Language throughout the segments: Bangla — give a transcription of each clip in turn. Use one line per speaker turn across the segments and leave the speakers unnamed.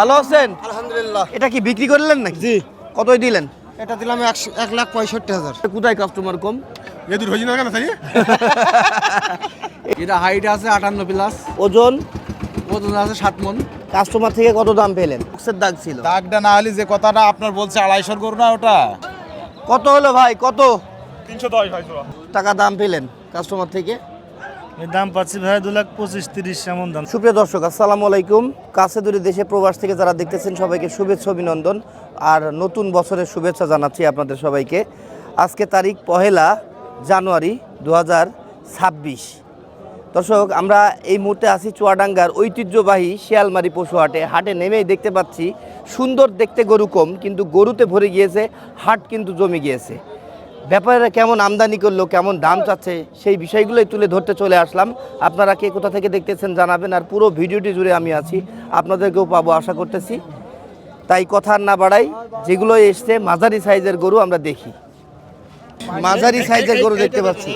ভালো আছেন?
আলহামদুলিল্লাহ।
এটা কি বিক্রি করলেন নাকি?
জি।
কতই দিলেন?
এটা দিলাম 1,65,000।
কোথায় কাস্টমার কম?
এদুর হইজি না কেন তাই? এটা হাইট আছে 58 প্লাস,
ওজন
ওজন আছে 7 মণ।
কাস্টমার থেকে কত দাম পেলেন? বক্সের দাগ ছিল।
দাগটা না হলে যে কথাটা আপনার বলছে 250 করবো না ওটা
কত হলো ভাই? কত
310 ভাই।
টাকা দাম পেলেন কাস্টমার থেকে?
দাম পাচ্ছি ভাই 2,25-30 এমন দাম।
সুপ্রিয় দর্শক, আসসালামু আলাইকুম। কাছে দূরে দেশে প্রবাস থেকে যারা দেখতেছেন সবাইকে শুভেচ্ছা অভিনন্দন আর নতুন বছরের শুভেচ্ছা জানাচ্ছি আপনাদের সবাইকে। আজকে তারিখ 1 জানুয়ারি 2026। দর্শক, আমরা এই মুহূর্তে আছি চুয়াডাঙ্গার ঐতিহ্যবাহী শিয়ালমারি পশু হাটে। হাটে নেমেই দেখতে পাচ্ছি সুন্দর দেখতে গরু কম, কিন্তু গরুতে ভরে গিয়েছে, হাট কিন্তু জমে গিয়েছে। ব্যাপারীরা কেমন আমদানি করলো, কেমন দাম চাচ্ছে, সেই বিষয়গুলোই তুলে ধরতে চলে আসলাম। আপনারা কে কোথা থেকে দেখতেছেন জানাবেন, আর পুরো ভিডিওটি জুড়ে আমি আছি, আপনাদেরকেও পাবো আশা করতেছি। তাই কথা আর না বাড়াই, যেগুলো এসছে মাঝারি সাইজের গরু আমরা দেখি। মাঝারি সাইজের গরু দেখতে পাচ্ছি।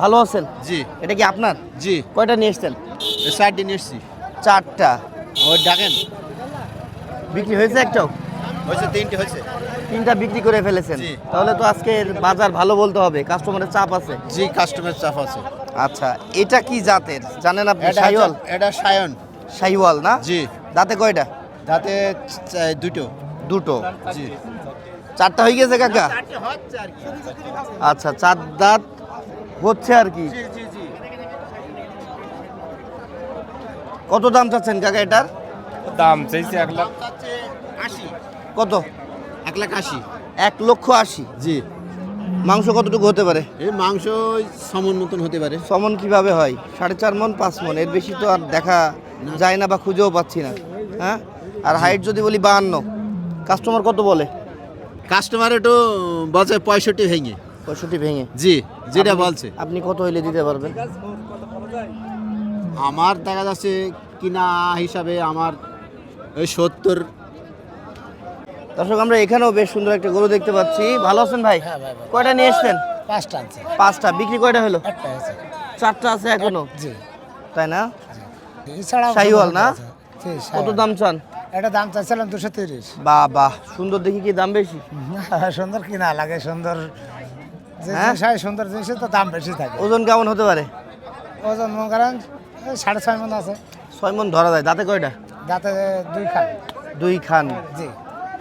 ভালো আছেন?
জি
এটা কি আপনার?
জি,
কয়টা নিয়ে এসছেন?
60 দিন এসছি।
4টা।
ওই ডাকেন
বিক্রি হয়েছে? একটাও?
হয়েছে, 3টে হয়েছে।
3টা বিক্রি করে ফেলেছেন?
জি।
তাহলে তো আজকের বাজার ভালো বলতে হবে, কাস্টমারের চাপ আছে।
জি, কাস্টমার চাপ আছে।
আচ্ছা, এটা কি জাতের জানেন আপনি?
এটা
শাহিওয়াল?
এটা সায়ন।
শাহিওয়াল না?
জি।
দাঁতে কয়টা?
দাঁতে দুটো।
দুটো।
জি।
4টা হয়ে গেছে কাকা? আচ্ছা, 4 দাঁত হচ্ছে আর কি। কত দাম চাচ্ছেন কাকা এটার?
দাম চাইছি 1 লাখ।
কত?
1,80,000।
1,80,000।
জি।
মাংস কতটুকু হতে পারে?
এই মাংস সমন মতন হতে পারে।
সমন কিভাবে হয়? 4.5 মণ 5 মণ, এর বেশি তো আর দেখা যায় না বা খুঁজেও পাচ্ছি না। হ্যাঁ, আর হাইট যদি বলি 52, কাস্টমার কত বলে?
কাস্টমার একটু বলছে 65 ভেঙে।
65 ভেঙে?
জি, যেটা
আপনি-
বলছে।
আপনি কত হইলে দিতে পারবেন?
আমার দেখা যাচ্ছে কিনা হিসাবে আমার ওই 70।
দর্শক, আমরা এখানেও বেশ সুন্দর একটা গরু দেখতে পাচ্ছি। ভালো আছেন ভাই? কয়টা নিয়ে এসছেন?
5টা আছে।
5টা। বিক্রি কয়টা হলো?
একটা আছে।
4টা আছে এখনো?
জি।
তাই না?
এছাড়াও
শাহিওয়াল না?
জি,
কত
শাহিওয়াল।
দাম চান?
এটা দাম চাইছিলাম 230।
বাহ, সুন্দর দেখি কি দাম বেশি?
সুন্দর কিনা লাগে, সুন্দর যে
হ্যাঁ?
জিনিস হয়, সুন্দর জিনিসের তো দাম বেশি থাকে।
ওজন কেমন হতে পারে?
ওজন মনে করেন 6.5 মণ আছে।
6 মণ ধরা যায়। দাঁতে কয়টা?
যাতে 2 খান।
2 খান।
জি।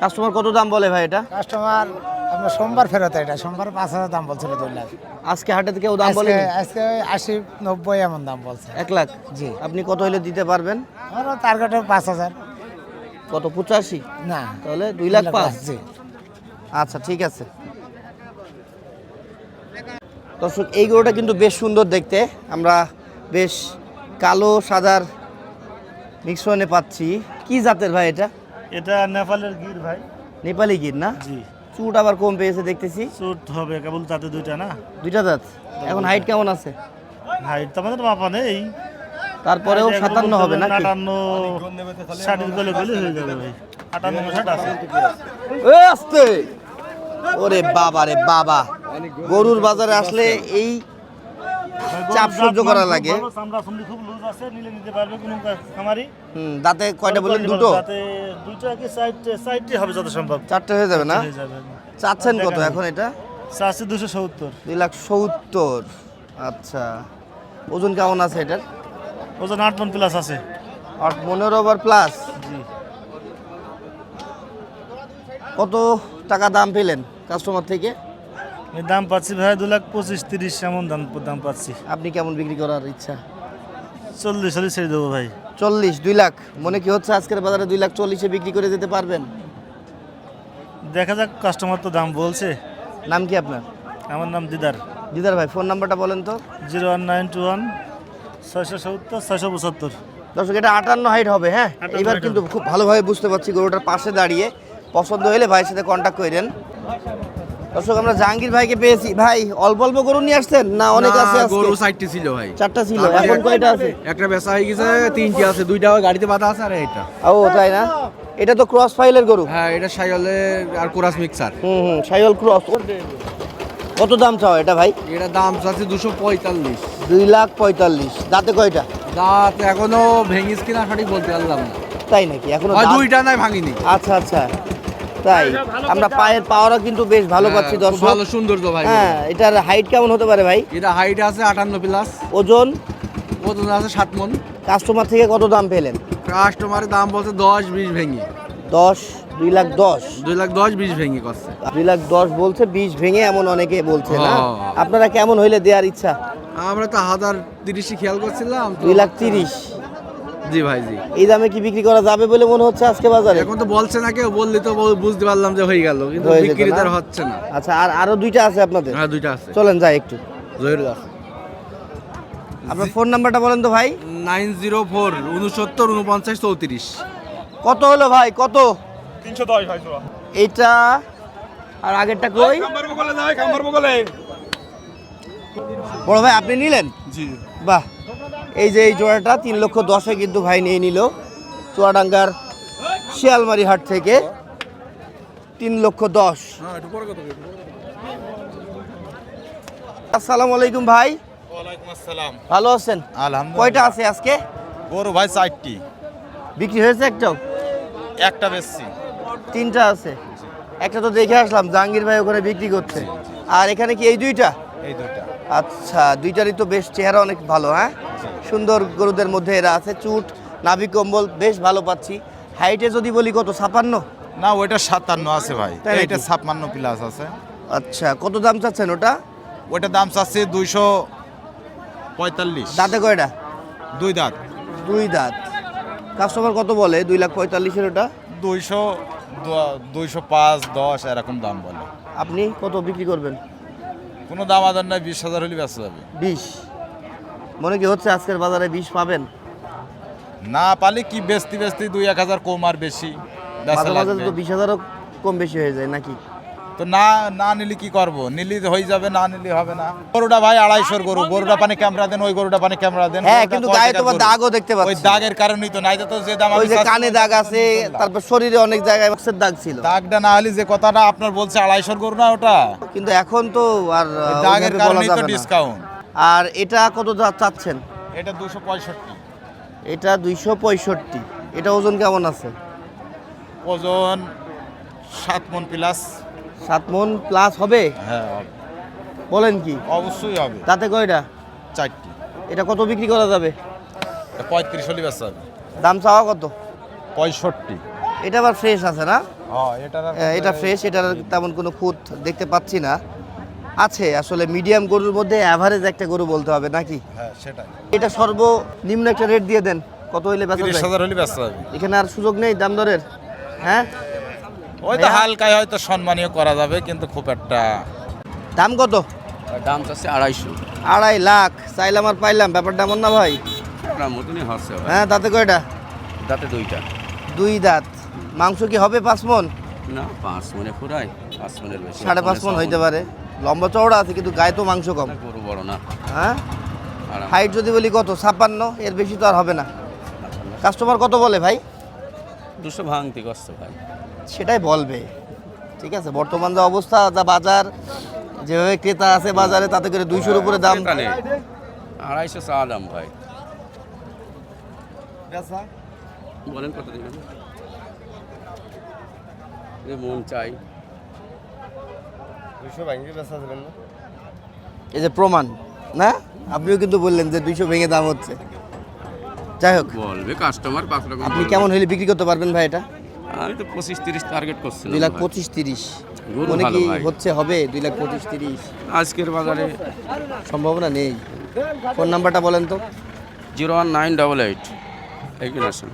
কাস্টমার কত দাম বলে ভাই এটা?
কাস্টমার আপনার সোমবার ফেরত, এটা সোমবার 5,000 দাম বলছিল, 2 লাখ।
আজকে হাটে কেউ দাম
আজকে
বলে?
আজকে ওই 80-90 এমন দাম বলছে।
1 লাখ?
জি।
আপনি কত হইলে দিতে পারবেন?
আমার টার্গেটও 5,000।
কত? 85?
না,
তাহলে 2 লাখ 5?
জি।
আচ্ছা, ঠিক আছে। দর্শক, এই গরুটা কিন্তু বেশ সুন্দর দেখতে। আমরা বেশ কালো সাদার মিশ্রণে পাচ্ছি। কি জাতের ভাই এটা?
এটা নেপালের গির ভাই।
নেপালি গির না?
জি।
চুট আবার কম পেয়েছে দেখতেছি।
চুট হবে কেবল, তাতে 2টা না।
2টা দাঁত। এখন হাইট কেমন আছে?
হাইট তো আমাদের মাপা নেই।
তারপরেও
হাইট
57 হবে নাকি?
58 60 গলে হয়ে যাবে ভাই। 58-60 আছে।
আস্তে। ওরে বাবা রে বাবা, গরুর বাজারে আসলে এই চাপ সহ্য করা লাগে।
চামড়া সুন্দর, খুব লুজ আছে, নিলে নিতে পারবে কোনো খামারি।
দাঁতে কয়টা বললেন? দুটো?
তাতে 2টা কি সাইডটি হবে যত সম্ভব।
4টে হয়ে যাবে না?
হয়ে যাবে।
চাচ্ছেন কত এখন এটা?
চাচ্ছে 270।
2,70,000। আচ্ছা, ওজন কেমন আছে এটার?
ওজন 8 মণ প্লাস আছে।
8 ওভার প্লাস।
জি।
কত টাকা দাম পেলেন কাস্টমার থেকে?
আমি দাম পাচ্ছি ভাই 2,25-30 এমন দাম পাচ্ছি।
আপনি কেমন বিক্রি করার ইচ্ছা?
40 হলে ছেড়ে দেবো ভাই।
40? 2 লাখ মনে কি হচ্ছে আজকের বাজারে? 2,40,000-এ বিক্রি করে যেতে পারবেন?
দেখা যাক, কাস্টমার তো দাম বলছে।
নাম কি আপনার?
আমার নাম দিদার।
দিদার ভাই, ফোন নাম্বারটা বলেন তো।
01921 670 675।
দর্শক, এটা 58 হাইট হবে। হ্যাঁ,
58
এবার
height
কিন্তু খুব ভালোভাবে বুঝতে পারছি গরুটার পাশে দাঁড়িয়ে। পছন্দ হলে ভাইয়ের সাথে কন্ট্যাক্ট করেন। দর্শক, আমরা জাহাঙ্গীর ভাইকে পেয়েছি। ভাই, অল্প অল্প গরু নিয়ে আসছেন না অনেক আছে আজকে?
গরু 60টি ছিল ভাই।
4টা ছিল, এখন কয়টা আছে?
একটা বেচা হয়ে গেছে, 3টি আছে, 2টা গাড়িতে বাঁধা আছে আর এটা।
ও তাই না? এটা তো ক্রস ফাইলের গরু।
হ্যাঁ, এটা সাইওয়ালে আর কোরাস মিক্সার।
শাহিওয়াল ক্রস। কত দাম চাও এটা ভাই?
এটা দাম আছে 245।
2,45,000। দাঁতে কয়টা?
দাঁত এখনো ভেঙিস কিনা সঠিক বলতে পারলাম না।
তাই নাকি এখনো
ওই
দাঁত-
দুইটা নাই ভাঙিনি।
আচ্ছা আচ্ছা তাই আমরা পায়ের পাওয়ারও কিন্তু বেশ ভালো পাচ্ছি
খুব
দর্শক।
ভালো সৌন্দর্য ভাই।
হ্যাঁ এটার হাইট কেমন হতে পারে ভাই?
এটা হাইট আছে 58 প্লাস,
ওজন?
ওজন আছে 7 মণ।
কাস্টমার থেকে কত দাম পেলেন?
কাস্টমারের দাম বলছে 10-20 ভেঙে।
10, 2,10,000
2,10,20 ভেঙে করছে।
2,10,000 বলছে, 20 ভেঙে এমন অনেকে বলছে না।
হ্যাঁ।
আপনারা কেমন হইলে দেওয়ার ইচ্ছা?
আমরা তো 1030 খেয়াল করছিলাম তো।
2,30,000
জি ভাই জি।
এই দামে কি বিক্রি করা যাবে বলে মনে হচ্ছে আজকে বাজারে?
এখন তো বলছে না কেউ, বললি তো বুঝতে পারলাম যে হয়ে গেল, কিন্তু
হয়ে যেত
বিক্রি
না?
তো আর হচ্ছে না।
আচ্ছা আর আরো দুইটা আছে আপনাদের?
হ্যাঁ দুইটা আছে।
চলেন যাই একটু।
জহিরুল আছে।
আপনার ফোন নাম্বারটা বলেন তো ভাই।
904 69 49 34।
কত হলো ভাই কত? 310 ভাই। এইটা আর আগেরটা কই? বড় ভাই আপনি নিলেন?
জি।
বাহ, এই যে এই জোড়াটা 3,10,000 কিন্তু ভাই নিয়ে নিল চুয়াডাঙ্গার শিয়ালমারি হাট থেকে। 3,10,000।
হ্যাঁ একটু পরে কথা বলবো।
আসসালামু আলাইকুম ভাই।
ওয়ালাইকুম আসসালাম।
ভালো আছেন?
আলহামদুলিল্লাহ।
কয়টা আছে আজকে?
গরু ভাই 4টি,
বিক্রি হয়েছে একটাও?
একটা বেশি।
3টা আছে। একটা তো দেখে আসলাম জাহাঙ্গীর ভাই ওখানে বিক্রি করছে। আর এখানে কি এই দুইটা?
এই দুইটা।
আচ্ছা দুইটারই তো বেশ চেহারা অনেক ভালো, হ্যাঁ সুন্দর গরুদের মধ্যে এরা আছে। চুট নাভি কম্বল বেশ ভালো পাচ্ছি। হাইটে যদি বলি কত? 56?
না ওইটা 57 আছে ভাই,
তাই নাকি?
এইটা 56 প্লাস আছে।
আচ্ছা কত দাম চাচ্ছেন ওটা?
ওইটার দাম চাচ্ছে 245।
দাঁতে কয়টা?
দুই দাঁত।
2 দাঁত। কাস্টমার কত বলে? 2,45,000 ওটা।
200 205 10 এরকম দাম বলে।
আপনি কত বিক্রি করবেন?
কোনো দাম আদার নাই, 20,000 হলে বেচা যাবে।
20? মনে কি হচ্ছে আজকের বাজারে 20 পাবেন?
না পালে কি বেচতে 2-1,000 কম আর বেশি বেচা
মাঝে মাঝে
লাগবে।
তো 20,000ও কম বেশি হয়ে যায় নাকি?
তো না নিলে কি করব, নিলে হয়ে যাবে, না নিলে হবে না। গরুটা ভাই 250 গরু, গরুটা পানি ক্যামেরা দেন, ওই গরুটা পানি ক্যামেরা দেন।
হ্যাঁ
গরুটা
কিন্তু
কয়
গায়ে
টাকার
তোমার
গরু?
দাগও দেখতে
ওই
পাচ্ছি।
দাগের কারণেই তো, নাই তো যে দাম
ওই
আমি
যে
চাচ্ছি,
কানে দাগ আছে, তারপর শরীরে অনেক জায়গায় মাছের দাগ ছিল।
দাগটা না হলে যে কথাটা আপনার বলছে 250 গরু না ওটা,
কিন্তু এখন তো আর
ওই দাগের
ওইভাবে বলা
কারণেই তো
যাবে না।
ডিসকাউন্ট।
আর এটা কত চাচ্ছেন?
এটা 265।
এটা 265। এটা ওজন কেমন আছে?
ওজন 7 মণ প্লাস।
7 মণ প্লাস হবে?
হ্যাঁ
বলেন কি?
অবশ্যই হবে।
তাতে কয়টা?
4টি।
এটা কত বিক্রি করা যাবে?
35 হলে বেচা যাবে।
দাম চাওয়া কত?
65।
এটা আবার ফ্রেশ আছে না?
হ্যাঁ
এটা ফ্রেশ, এটার তেমন কোনো খুঁত দেখতে পাচ্ছি না। আছে আসলে মিডিয়াম গরুর মধ্যে অ্যাভারেজ একটা গরু বলতে হবে নাকি?
হ্যাঁ সেটাই।
এটা সর্বনিম্ন একটা রেট দিয়ে দেন, কত হইলে বেচা যায়?
30,000 হলে বেচা যাবে।
এখানে আর সুযোগ নেই দাম দরের? হ্যাঁ
ওই তো
ভাইয়া?
হালকায় হয়তো সম্মানীয় করা যাবে, কিন্তু খুব একটা।
দাম কত?
দাম চাচ্ছে 250।
2.5 লাখ চাইলাম আর পাইলাম, ব্যাপারটা এমন না ভাই?
আপনার মতনই হচ্ছে ভাই।
হ্যাঁ তাতে কয়টা?
দাঁতে 2টা।
2 দাঁত। মাংস কি হবে 5 মণ?
না 5 মনে ফুরাই, 5 মনের বেশি।
5.5 মণ হইতে পারে। লম্বা চওড়া আছে কিন্তু গায়ে তো মাংস কম।
গরু বড় না।
হ্যাঁ
আর
হাইট যদি বলি কত? 56? এর বেশি তো আর হবে না। কাস্টমার কত বলে ভাই?
200 ভাঙতি কষ্ট ভাই।
সেটাই বলবে। ঠিক আছে, বর্তমান যে অবস্থা, যা বাজার, যেভাবে ক্রেতা আছে বাজারে, তাতে করে 200-র উপরে দাম।
ক্রেতা নেই। 250 চা দাম ভাই। বলেন কত দিবেন? মন চাই।
এই যে প্রমাণ না, আপনিও কিন্তু বললেন যে 200 ভেঙে দাম হচ্ছে। যাই হোক,
বলবে কাস্টমার 5 রকম।
আপনি কেমন হলে বিক্রি করতে পারবেন ভাই এটা?
আমি তো 25-30 টার্গেট করছিলাম।
2,25,30
গরু
মনে
ভালো
কি
ভাই।
হচ্ছে? হবে 2,25,30?
আজকের বাজারে
সম্ভাবনা নেই। ফোন নাম্বারটা বলেন তো।
01988 এগিয়ে আসুন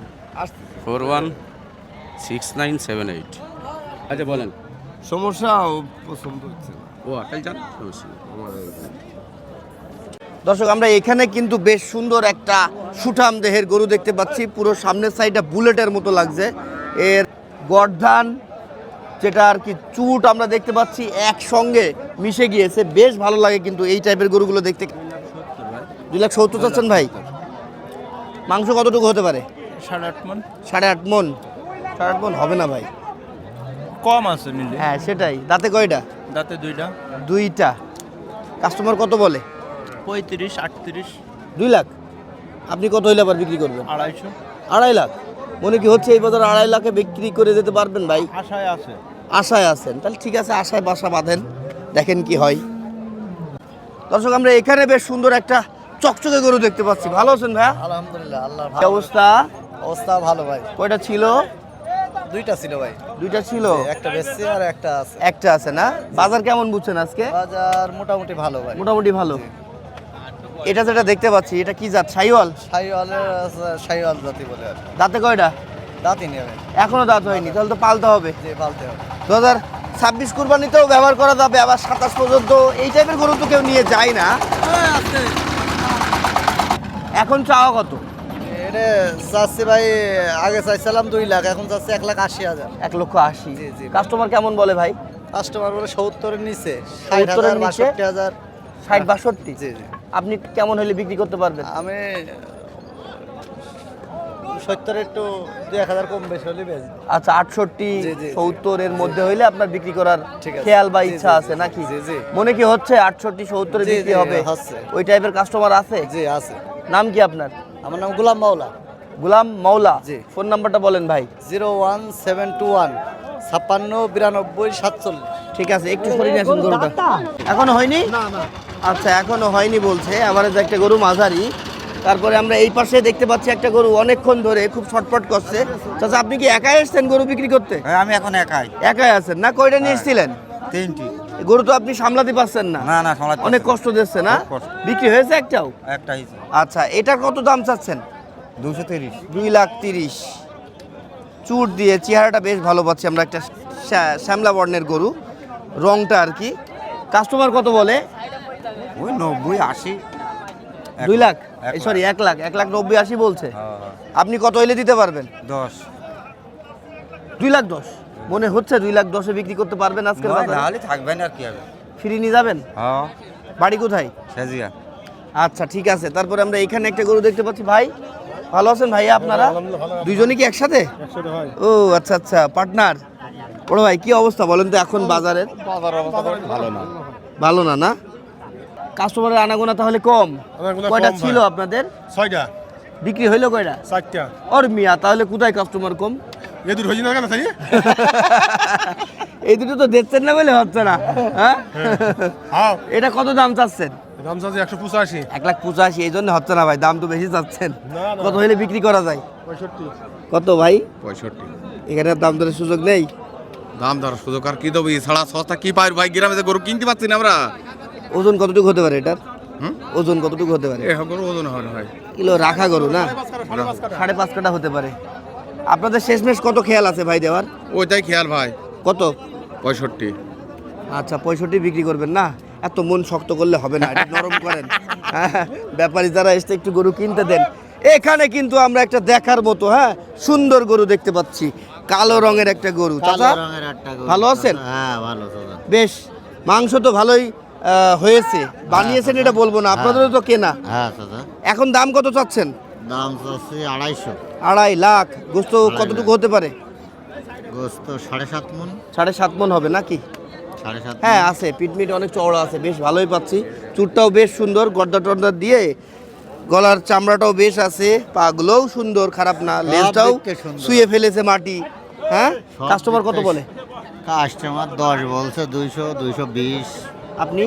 416978। আচ্ছা বলেন।
সমস্যা পছন্দ হচ্ছে না।
ও আটাই যান সমস্যা নেই।
দর্শক আমরা এখানে কিন্তু বেশ সুন্দর একটা সুঠাম দেহের গরু দেখতে পাচ্ছি। পুরো সামনের সাইডটা বুলেটের মতো লাগছে। এর গর্দান যেটা আর কি চুট আমরা দেখতে পাচ্ছি একসঙ্গে মিশে গিয়েছে, বেশ ভালো লাগে কিন্তু এই টাইপের গরুগুলো দেখতে। 2,70,000 চাচ্ছেন ভাই? মাংস কতটুকু হতে পারে?
8.5 মণ।
8.5 মণ? 8.5 মণ হবে না ভাই।
কম আছে নিলে।
হ্যাঁ সেটাই। দাঁতে কয়টা?
দাঁতে 2টা।
2টা। কাস্টমার কত বলে?
35 38।
2 লাখ। আপনি কত হইলে আবার বিক্রি করবেন?
250।
2.5 লাখ? মনে কি হচ্ছে এই বাজার 2.5 লাখে বিক্রি করে যেতে পারবেন ভাই?
আশায় আছে।
আশায় আছেন, তাহলে ঠিক আছে, আশায় বাসা বাঁধেন, দেখেন কি হয়। দর্শক আমরা এখানে বেশ সুন্দর একটা চকচকে গরু দেখতে পাচ্ছি। ভালো আছেন ভাইয়া?
আলহামদুলিল্লাহ, আল্লাহ
কি অবস্থা?
অবস্থা ভালো ভাই।
কয়টা ছিল?
দুইটা ছিল ভাই,
দুইটা ছিল,
একটা বেচছি আর একটা আছে।
একটা আছে না? বাজার কেমন বুঝছেন আজকে?
বাজার মোটামুটি ভালো ভাই।
মোটামুটি ভালো। এটা যেটা দেখতে পাচ্ছি এটা কি জাত? শাহিওয়াল?
শাহিওয়াল জাতি বলে আর
দাঁতে কয়টা?
দাঁতই নেবে।
এখনো দাঁত হয়নি, তাহলে তো পালতে হবে।
যে পালতে হবে।
2026 কুরবানিতেও ব্যবহার করা যাবে, আবার 27 পর্যন্ত এই টাইপের গরু তো কেউ নিয়ে যায় না। এখন চাওয়া কত?
এটা চাচ্ছি ভাই, আগে চাইছিলাম 2 লাখ, এখন চাচ্ছি 1,80,000।
1,80,000।
জি, জি।
কাস্টমার কেমন বলে ভাই?
কাস্টমার বলে 70-এর নিচে,
70-এর
60,000,
নিচে?
62,000।
60-62?
জি জি।
আপনি কেমন হলে বিক্রি করতে পারবেন?
আমি 70 একটু 2-1,000 কম বেশি হলে বেশ।
আচ্ছা, 68
জি, জি।
70 এর মধ্যে হইলে আপনার বিক্রি করার
ঠিক আছে।
খেয়াল বা
জি,
ইচ্ছা
জি,
আছে নাকি?
জি, জি।
মনে কি হচ্ছে 68-70 এ
জি,
বিক্রি
জি,
হবে?
হচ্ছে।
ওই টাইপের কাস্টমার আছে?
জি আছে।
নাম কি আপনার?
আমার নাম গোলাম মাওলা।
গোলাম মাওলা?
জি।
ফোন নাম্বারটা বলেন ভাই।
01721 56 92 47।
ঠিক আছে, একটু সরিয়ে নিয়ে আসুন গরুটা। এখনো হয়নি?
না না,
আচ্ছা, এখনো হয়নি বলছে। আমার যে একটা গরু মাঝারি, তারপরে আমরা এই পাশে দেখতে পাচ্ছি একটা গরু অনেকক্ষণ ধরে খুব ছটফট করছে। চাচা আপনি কি একাই এসেছেন গরু বিক্রি করতে?
হ্যাঁ, আমি এখন একাই।
একাই আছেন না? কয়টা নিয়ে এসেছিলেন?
3টি।
গরু তো আপনি সামলাতে পারছেন না।
না না, সামলাতে
অনেক
পারছি
কষ্ট দিচ্ছে না?
খুব কষ্ট।
বিক্রি হয়েছে একটাও?
না। একটা হয়েছে
আচ্ছা, এটার কত দাম চাচ্ছেন?
230।
2,30,000। চুট দিয়ে চেহারাটা বেশ ভালো পাচ্ছি আমরা, একটা শ্যামলা বর্ণের গরু, রংটা আর কি। কাস্টমার কত বলে?
ওই 90 80।
2 লাখ?
1
সরি, 1 লাখ। 1,90,080 বলছে।
হ্যাঁ, হ্যাঁ।
আপনি কত হইলে দিতে পারবেন?
10।
2,10,000 মনে হচ্ছে। 2,10,000 বিক্রি করতে পারবেন আজকের বাজারে?
নাহলে থাকবেন আর কি হবে।
ফ্রি নিয়ে যাবেন?
হ্যাঁ,
বাড়ি কোথায়?
সেজিয়া।
আচ্ছা, ঠিক আছে। তারপরে আমরা এখানে একটা গরু দেখতে পাচ্ছি। ভাই ভালো আছেন ভাইয়া? আপনারা দুইজনই কি একসাথে? ও আচ্ছা আচ্ছা, পার্টনার। বড় ভাই কি অবস্থা বলেন তো এখন বাজারের? ভালো না? না কাস্টমারের আনাগোনা তাহলে কম? কয়টা ছিল আপনাদের?
6টা,
বিক্রি হইলো কয়টা?
4টা।
ওর মিয়া, তাহলে কোথায় কাস্টমার কম?
এ দূর হইছে না কেন তাই?
এই দুটো তো দেখছেন না বলে হচ্ছে না। হ্যাঁ,
হ্যাঁ,
এটা কত দাম চাচ্ছেন?
দাম চাচ্ছে 185।
1,85,000। এই জন্য হচ্ছে না ভাই, দাম তো বেশি চাচ্ছেন।
না, না।
কত হইলে বিক্রি করা যায়?
65।
কত ভাই?
65।
এখানে দাম দরের সুযোগ নেই?
দাম ধরার সুযোগ আর কি দেবো? ছাড়া সস্তা কি পাই ভাই? গ্রামে যে গরু কিনতে পারছি না আমরা।
ওজন কতটুকু হতে পারে এটার? ওজন কতটুকু হতে পারে?
গরু ওজন হয় না ভাই।
কিলো রাখা গরু না? 5.5 কাটা হতে পারে। আপনাদের শেষমেশ কত খেয়াল আছে ভাই দেওয়ার?
ওইটাই খেয়াল ভাই।
কত?
65।
আচ্ছা, 65 বিক্রি করবেন না? এত মন শক্ত করলে হবে না, একটু নরম করেন। হ্যাঁ, ব্যাপারী যারা এসে একটু গরু কিনতে দেন। এখানে কিন্তু আমরা একটা দেখার মতো, হ্যাঁ, সুন্দর গরু দেখতে পাচ্ছি। কালো রঙের একটা গরু। চাচা ভালো আছেন?
হ্যাঁ ভালো দাদা।
বেশ, মাংস তো ভালোই হয়েছে। বানিয়েছেন এটা বলবো না, আপনাদেরও তো কেনা।
হ্যাঁ দাদা।
এখন দাম কত চাচ্ছেন?
দাম চাচ্ছি 250।
2.5 লাখ। গোস্ত কতটুকু হতে পারে?
গোস্ত 7.5 মণ।
7.5 মণ হবে নাকি?
7.5।
হ্যাঁ আছে, পিটমিট অনেক চওড়া আছে, বেশ ভালোই পাচ্ছি। চুটটাও বেশ সুন্দর, গর্দা টর্দা দিয়ে, গলার চামড়াটাও বেশ আছে, পাগুলোও সুন্দর, খারাপ না। লেজটাও
দেখতে সুন্দর।
শুয়ে ফেলেছে মাটি। হ্যাঁ, কাস্টমার কত বলে?
কাস্টমার 10 বলছে, 200 220।
আপনি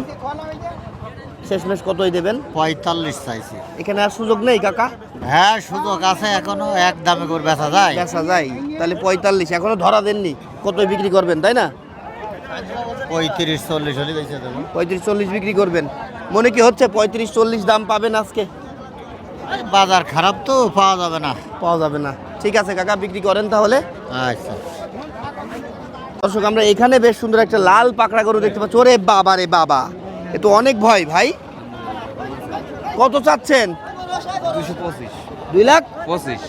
শেষমেশ কতই দেবেন?
45 চাইছি।
এখানে আর সুযোগ নেই কাকা?
হ্যাঁ সুযোগ আছে, এখনো এক দামে করে বেচা যায়।
বেচা যায়? তাহলে 45 এখনো ধরা দেননি, কতই বিক্রি করবেন তাই না?
35-40 হলে বেচে দেবো।
35-40 বিক্রি করবেন। মনে কি হচ্ছে 35-40 দাম পাবেন আজকে?
বাজার খারাপ তো, পাওয়া যাবে না।
পাওয়া যাবে না। ঠিক আছে কাকা, বিক্রি করেন তাহলে।
আচ্ছা।
দর্শক আমরা এখানে বেশ সুন্দর একটা লাল পাকড়া গরু দেখতে পাচ্ছি। ওরে বাবা রে বাবা, এ তো অনেক ভয় ভাই। কত চাচ্ছেন?
225।
2,25,000।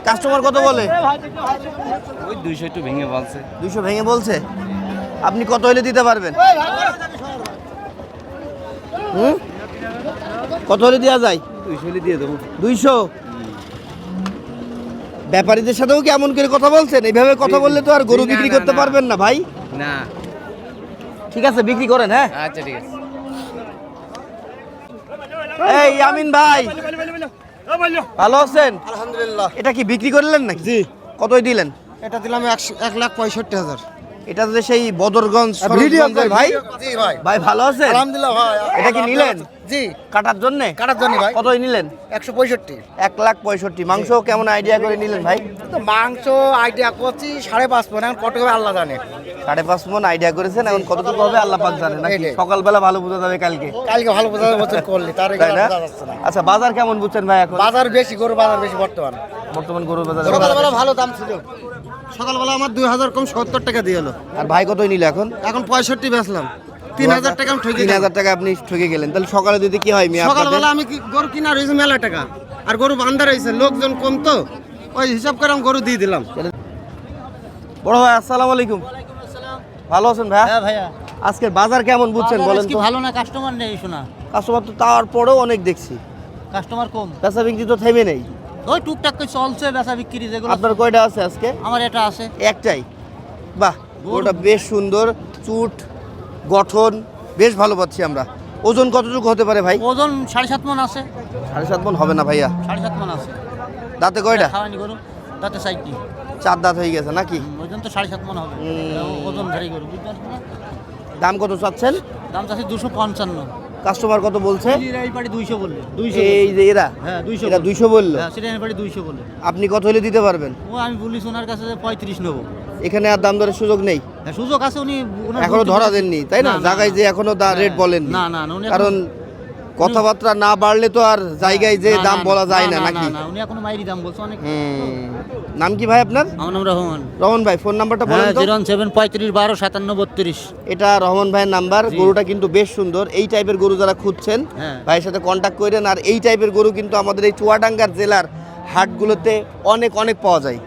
কাস্টমার কত বলে?
ওই 200 একটু ভেঙে বলছে।
200 ভেঙে বলছে। আপনি কত হইলে দিতে পারবেন? কত হলে দেওয়া যায়?
200 হলে দিয়ে দেবো।
200। ব্যাপারীদের সাথেও কি এমন করে কথা বলছেন? এইভাবে কথা বললে তো আর গরু
না,
বিক্রি
না,
করতে
না।
পারবেন না ভাই।
না।
ঠিক আছে, বিক্রি করেন। হ্যাঁ,
আচ্ছা ঠিক আছে।
এই আমিন ভাই ভালো আছেন?
আলহামদুলিল্লাহ।
এটা কি বিক্রি করলেন নাকি?
জি।
কতই দিলেন?
এটা দিলাম 1,65,000।
এটা তো সেই বদরগঞ্জ সরোজগঞ্জের ভাই।
জি ভাই।
ভাই ভালো আছেন?
আলহামদুলিল্লাহ ভাই।
এটা কি নিলেন?
জি,
কাটার জন্য?
কাটার জন্য ভাই।
কতই নিলেন?
165।
1,65,000। মাংস কেমন আইডিয়া করে নিলেন ভাই?
তো মাংস আইডিয়া করছি 5.5 মণ, এখন কত হবে আল্লাহ জানে।
5.5 মণ আইডিয়া করেছেন, এখন কতটুকু হবে আল্লাহ পাক জানে নাকি?
এইটাই।
সকালবেলা ভালো বোঝা যাবে কালকে,
কালকে ভালো বোঝা বছর করলি তার
তাই না?
বোঝা যাচ্ছে না।
আচ্ছা বাজার কেমন বুঝছেন ভাই এখন?
বাজার বেশি, গরু বাজার বেশি বর্তমান।
বর্তমান গরুর বাজার
সকালবেলা ভালো দাম ছিল, সকালবেলা আমার 2,000 কম 70 টাকা দিয়ে হলো।
আর ভাই কতই নিল এখন?
এখন 65 বেচলাম, 3,000 টাকা আমি ঠকে
3,000 টাকা আপনি ঠকে গেলেন। তাহলে সকালে যদি কি হয় মিয়া আপনাদের?
সকালবেলা আমি গরু কিনা রয়েছে মেলা টাকা, আর গরু বান্ধা রয়েছে, লোকজন কম তো ওই হিসাব করে আমি গরু দিয়ে দিলাম।
বড় ভাই আসসালামু আলাইকুম। ভালো আছেন ভাই?
হ্যাঁ ভাইয়া,
আজকের বাজার কেমন বুঝছেন বলেন
আজকে
তো?
ভালো না, কাস্টমার নেই শোনা,
কাস্টমার তো তারপরেও অনেক দেখছি,
কাস্টমার কম।
বেচা বিক্রি তো থেমে নেই।
ওই টুকটাক করে চলছে বেচা বিক্রি যেগুলো।
আপনার কয়টা আছে আজকে?
আমার এটা আছে।
একটাই? বাহ, ওটা বেশ সুন্দর, চুট গঠন বেশ ভালো পাচ্ছি আমরা। ওজন কতটুকু হতে পারে ভাই?
ওজন 7.5 মণ আছে।
7.5 মণ হবে না ভাইয়া।
7.5 মণ আছে।
দাঁতে কয়টা?
খাওয়ানি গরু, তাতে সাইডটি
4 দাঁত হয়ে গেছে নাকি?
ওজন তো 7.5 মণ হবে। ওজন ধরে গরু, বুঝতে পারছেন না?
দাম কত চাচ্ছেন?
দাম চাচ্ছে 255।
কাস্টমার কত বলছে?
এই পাটি 200 বললে। 200
এই যে এরা,
হ্যাঁ 200
এরা 200 বললো।
হ্যাঁ, সেটা এই পাটি 200 বলে।
আপনি কত হলে দিতে পারবেন?
ও আমি বলিস ওনার কাছে যে 35 নেবো।
এখানে আর দাম দরের সুযোগ নেই?
হ্যাঁ সুযোগ আছে, উনি ওনার
এখনো
বলতে
ধরা
বলেছে।
দেননি তাই না?
না,
জায়গায় যে এখনো রেট বলেন
না না না, উনি এখনো-
কারণ কথাবার্তা না বাড়লে তো আর জায়গায় যে দাম বলা যায় না নাকি?
না উনি এখনো মাইরি দাম বলছে অনেক।
নাম কি ভাই আপনার?
আমার নাম রহমান।
রহমান ভাই, ফোন নাম্বারটা বলেন তো।
017 35 12 57 32।
এটা রহমান ভাইয়ের নাম্বার। গরুটা কিন্তু বেশ সুন্দর। এই টাইপের গরু যারা খুঁজছেন
হ্যাঁ।
ভাইয়ের সাথে কন্ট্যাক্ট করেন। আর এই টাইপের গরু কিন্তু আমাদের এই চুয়াডাঙ্গার জেলার হাটগুলোতে অনেক অনেক পাওয়া যায়।